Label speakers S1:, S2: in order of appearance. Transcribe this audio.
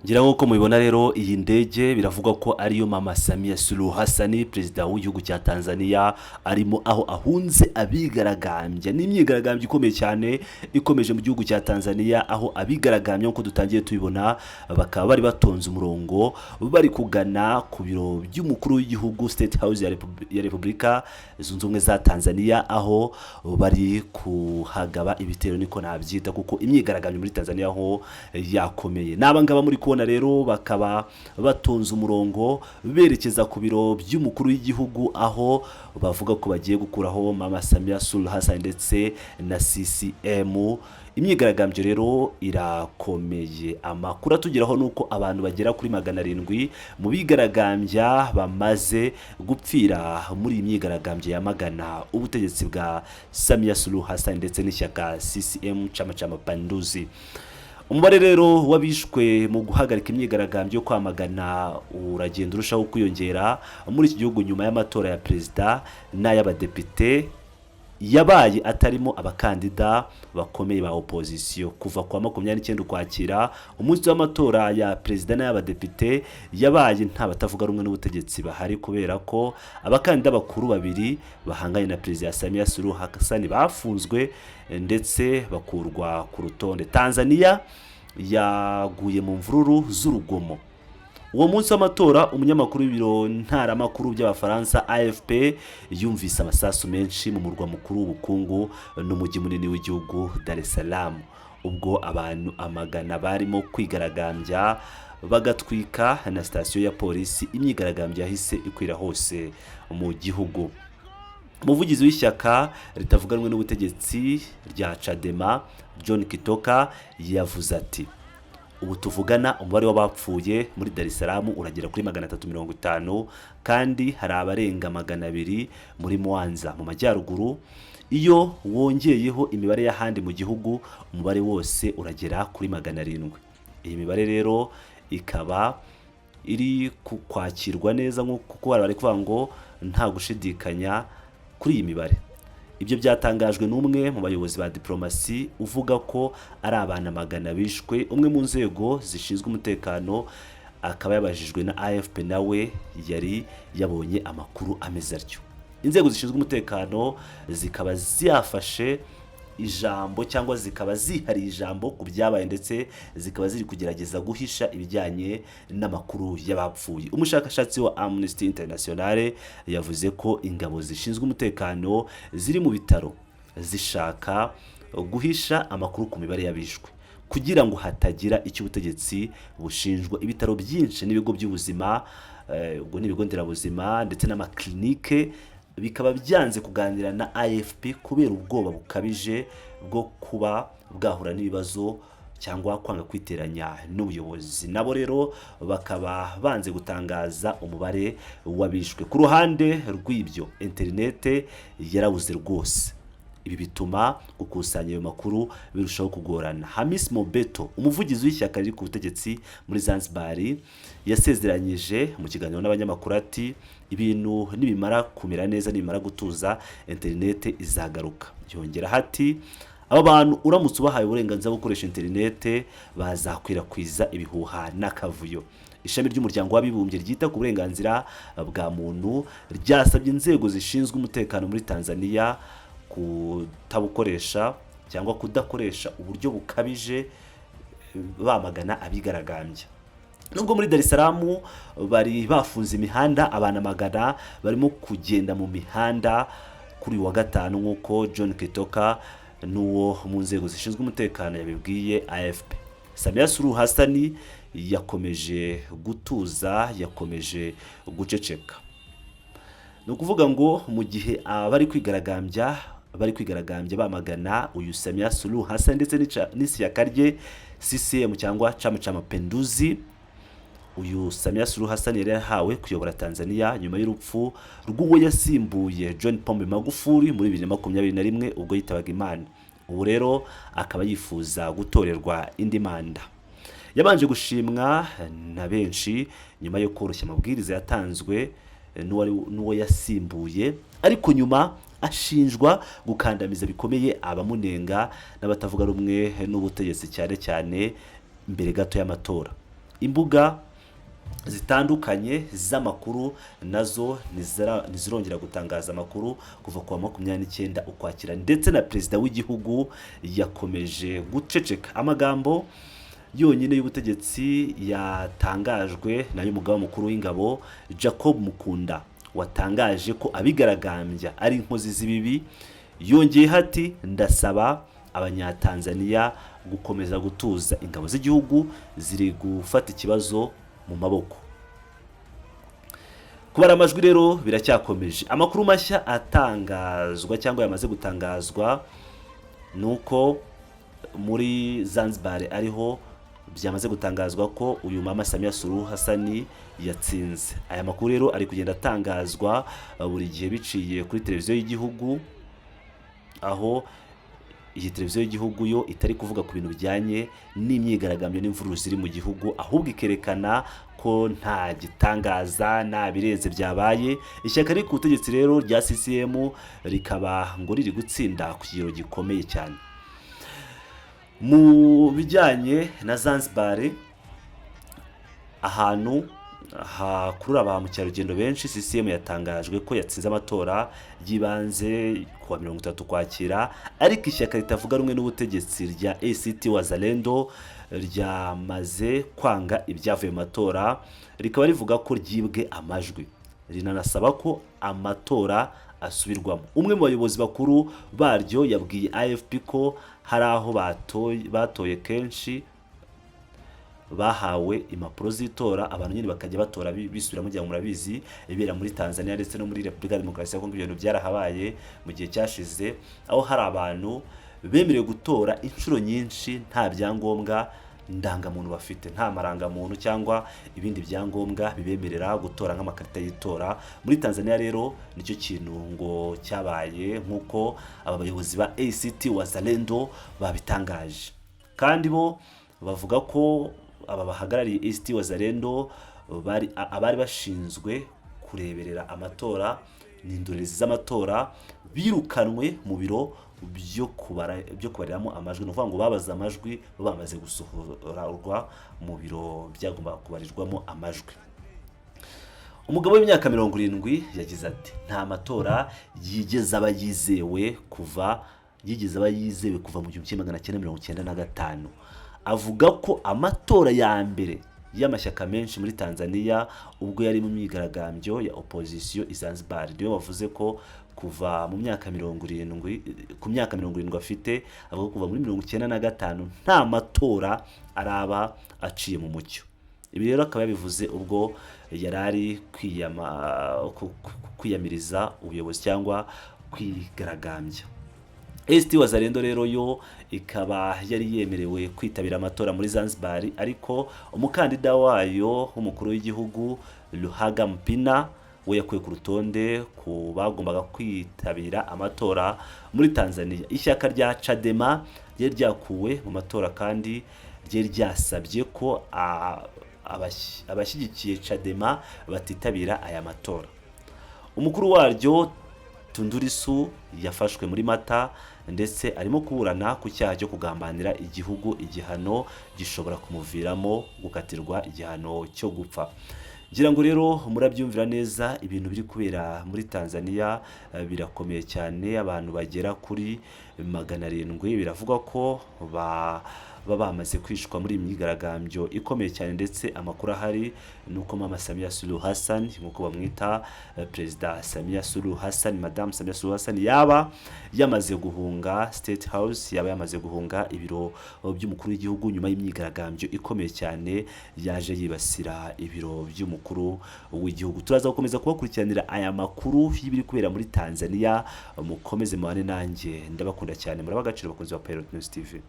S1: ngira nk'uko mubibona rero iyi ndege biravuga ko ariyo Mama Samia Suluhu Hassan perezida w'igihugu cya Tanzania arimo aho ahunze abigaragambya n'imyigaragambyo ikomeye cyane ikomeje mu gihugu cya Tanzania aho abigaragambya nk'uko dutangiye tubibona bakaba bari batonze umurongo bari kugana ku biro by'umukuru w'igihugu State House ya Repubulika Zunze Ubumwe za Tanzania aho bari kuhagaba ibitero niko nabyita kuko imyigaragambyo muri Tanzania ho yakomeye n'abangaba muri kubona rero bakaba batonze umurongo berekeza ku biro by'umukuru w'igihugu aho bavuga ko bagiye gukuraho Mama Samia Suluhu Hassan ndetse na CCM. Imyigaragambyo rero irakomeye, amakuru atugeraho nuko abantu bagera kuri 700 mu bigaragambya bamaze gupfira muri imyigaragambyo yamagana ubutegetsi bwa Samia Suluhu Hassan ndetse n'ishyaka CCM Chama cha Mapinduzi. Umubare rero wabishwe mu guhagarika imyigaragambyo yo kwamagana uragenda urushaho kwiyongera muri iki gihugu nyuma y'amatora ya perezida n'ay'abadepite yabaye atarimo abakandida bakomeye ba opposition kuva kwa 29 Ukwakira. Umunsi w'amatora ya perezida n'ay'abadepite yabaye nta batavuga rumwe n'ubutegetsi bahari kubera ko abakandida bakuru babiri bahanganye na perezida Samia Suluhu Hassan bafunzwe ndetse bakurwa ku rutonde. Tanzania yaguye mu mvururu z'urugomo. Uwo munsi w'amatora umunyamakuru w'ibiro ntaramakuru by'abafaransa AFP yumvise amasasu menshi mu murwa mukuru w'ubukungu n'umujyi munini w'igihugu Dar es Salaam, ubwo abantu amagana barimo kwigaragambya bagatwika na station ya polisi. Imyigaragambyo yahise ikwira hose mu gihugu. Umuvugizi w'ishyaka ritavuganwe n'ubutegetsi rya Chadema John Kitoka yavuze ati ubu tuvugana umubare w'abapfuye muri Dar es Salaam uragera kuri 350 kandi hari abarenga 200 muri Mwanza mu majyaruguru. Iyo wongeyeho imibare y'ahandi mu gihugu umubare wose uragera kuri 700. Iyi mibare rero ikaba iri kwakirwa neza kuko bari kuvuga ngo nta gushidikanya kuri iyi mibare. Ibyo byatangajwe n'umwe mu bayobozi ba diplomasi uvuga ko ari abana magana bishwe. Umwe mu nzego zishinzwe umutekano akaba yabajijwe na AFP nawe yari yabonye amakuru ameze atyo. Inzego zishinzwe umutekano zikaba ziyafashe ijambo cyangwa zikaba zihari ijambo ku byabaye ndetse zikaba ziri kugerageza guhisha ibijyanye n'amakuru y'abapfuye. Umushakashatsi wa Amnesty International yavuze ko ingabo zishinzwe umutekano ziri mu bitaro zishaka guhisha amakuru ku mibare y'abishwe kugira ngo hatagira icyo ubutegetsi bushinjwa. Ibitaro byinshi n'ibigo by'ubuzima ubwo n'ibigo nderabuzima ndetse n'amaklinike bikaba byanze kuganira na AFP kubera ubwoba bukabije bwo kuba bwahura n'ibibazo cyangwa kwanga kwiteranya n'ubuyobozi. Nabo rero bakaba banze gutangaza umubare wabishwe. Ku ruhande rw'ibyo internet yarabuze rwose. Ibi bituma gukusanya ayo makuru birushaho kugorana. Hamis Mobeto umuvugizi w'ishyaka riri ku butegetsi muri Zanzibar yasezeranyije mu kiganiro n'abanyamakuru ati ibintu nibimara kumera neza nibimara gutuza internet izagaruka. Yongera hati aba bantu uramutse ubahaye uburenganzira bwo gukoresha internet bazakwirakwiza ibihuha n'akavuyo. Ishami ry'umuryango w'abibumbye ryita ku burenganzira bwa muntu ryasabye inzego zishinzwe umutekano muri Tanzania kutabukoresha cyangwa kudakoresha uburyo bukabije bamagana abigaragambya. Nubwo muri Dar es Salaam bari bafunze imihanda, abana magana barimo kugenda mu mihanda kuri wa gatanu nk'uko John Kitoka n'uwo mu nzego zishinzwe umutekano yabibwiye AFP. Samia Suluhu Hassan yakomeje gutuza, yakomeje guceceka. Ni ukuvuga ngo mu gihe abari kwigaragambya bamagana uyu Samia Suluhu Hassan ndetse n'ishyaka rye CCM cyangwa Chama cha Mapinduzi, uyu Samia Suluhu Hassan yari yahawe kuyobora Tanzania nyuma y'urupfu rw'uwo yasimbuye John Pombe Magufuli muri 2021 ubwo yitabaga Imana. Ubu rero akaba yifuza gutorerwa indi manda. Yabanje gushimwa na benshi nyuma yo koroshya amabwiriza yatanzwe n'uwo yasimbuye, ariko nyuma ashinjwa gukandamiza bikomeye abamunenga n'abatavuga rumwe n'ubutegetsi cyane cyane mbere gato y'amatora. imbuga zitandukanye z'amakuru nazo ntizirongera gutangaza amakuru kuva ku wa 29 Ukwakira, ndetse na perezida w'igihugu yakomeje guceceka. Amagambo yonyine y'ubutegetsi yatangajwe nayo umugaba mukuru w'ingabo Jacob Mukunda watangaje ko abigaragambya ari inkozi z'ibibi. Yongeye hati ndasaba abanyatanzania gukomeza gutuza, ingabo z'igihugu ziri gufata ikibazo mu maboko. Kubara amajwi rero biracyakomeje. Amakuru mashya atangazwa cyangwa yamaze gutangazwa nuko muri Zanzibar ariho byamaze gutangazwa ko uyu Mama Samia Suluhu Hassan yatsinze. Aya makuru rero ari kugenda atangazwa buri gihe biciye kuri televiziyo y'igihugu, aho iyi televiziyo y'igihugu yo itari kuvuga ku bintu bijyanye n'imyigaragambyo n'imvururu ziri mu gihugu, ahubwo ikerekana ko nta gitangaza nta birenze byabaye. Ishyaka riri ku butegetsi rero rya CCM rikaba ngo riri gutsinda ku kigero gikomeye cyane. Mu bijyanye na Zanzibar, ahantu hakurura ba mukerarugendo benshi, CCM yatangajwe ko yatsinze amatora yibanze kuwa 30 Ukwakira, ariko ishyaka ritavuga rumwe n'ubutegetsi rya ACT Wazalendo ryamaze kwanga ibyavuye mu matora, rikaba rivuga ko ryibwe amajwi, rinanasaba ko amatora asubirwamo. Umwe mu bayobozi bakuru baryo yabwiye AFP ko hari aho batoye kenshi bahawe impapuro z'itora, abantu nyine bakajya batora bisubiramo. Kugira ngo murabizi ibera muri Tanzania ndetse no muri Repubulika ya Demokarasi ya Kongo ibintu byarahabaye mu gihe cyashize, aho hari abantu bemerewe gutora inshuro nyinshi nta byangombwa ndangamuntu bafite, nta marangamuntu cyangwa ibindi byangombwa bibemerera gutora nk'amakarita y'itora. Muri Tanzania rero nicyo kintu ngo cyabaye nk'uko aba bayobozi ba ACT Wazalendo babitangaje, kandi bo bavuga ko aba bahagarariye ACT Wazalendo abari bashinzwe kureberera amatora n'indorerezi z'amatora birukanwe mu biro byo kubariramo amajwi. No kuvuga ngo babaza amajwi bamaze gusohorwa mu biro byagomba kubarirwamo amajwi. Umugabo w'imyaka 70 yagize ati nta matora yigeze aba yizewe kuva mu 1995. Avuga ko amatora ya mbere y'amashyaka menshi muri Tanzania ubwo yari mu myigaragambyo ya opposition Zanzibar, niyo bavuze ko kuva mu myaka 70 afite, avuga kuva muri 1995 nta matora araba aciye mu mucyo. Ibi rero akaba yabivuze ubwo yarari kwiyamiriza ubuyobozi cyangwa kwigaragambya. ACT Wazalendo rero yo ikaba yari yemerewe kwitabira amatora muri Zanzibar, ariko umukandida wayo w'umukuru w'igihugu Luhaga Mpina we yakuye ku rutonde ku bagombaga kwitabira amatora muri Tanzania. Ishyaka rya Chadema ryari ryakuwe mu matora kandi ryari ryasabye ko abashyigikiye Chadema batitabira aya matora. Umukuru waryo Tundu Lissu yafashwe muri Mata ndetse arimo kuburana ku cyaha cyo kugambanira igihugu, igihano gishobora kumuviramo gukatirwa igihano cyo gupfa. Ngira ngo rero murabyumvira neza ibintu biri kubera muri Tanzania birakomeye cyane. Abantu bagera kuri 700 biravuga ko bamaze kwishwa muri imyigaragambyo ikomeye cyane, ndetse amakuru ahari nuko Mama Samia Suluhu Hassan nkuko bamwita Perezida Samia Suluhu Hassan, Madame Samia Suluhu Hassan yaba yamaze guhunga State House, yaba yamaze guhunga ibiro by'umukuru w'igihugu nyuma y'imyigaragambyo ikomeye cyane yaje yibasira ibiro by'umukuru w'igihugu. Turaza gukomeza kubakurikiranira aya makuru y'ibiri kubera muri Tanzania. Mukomeze mubane nanjye, ndabakunda cyane, muraba agaciro bakunzi ba Pilot News TV.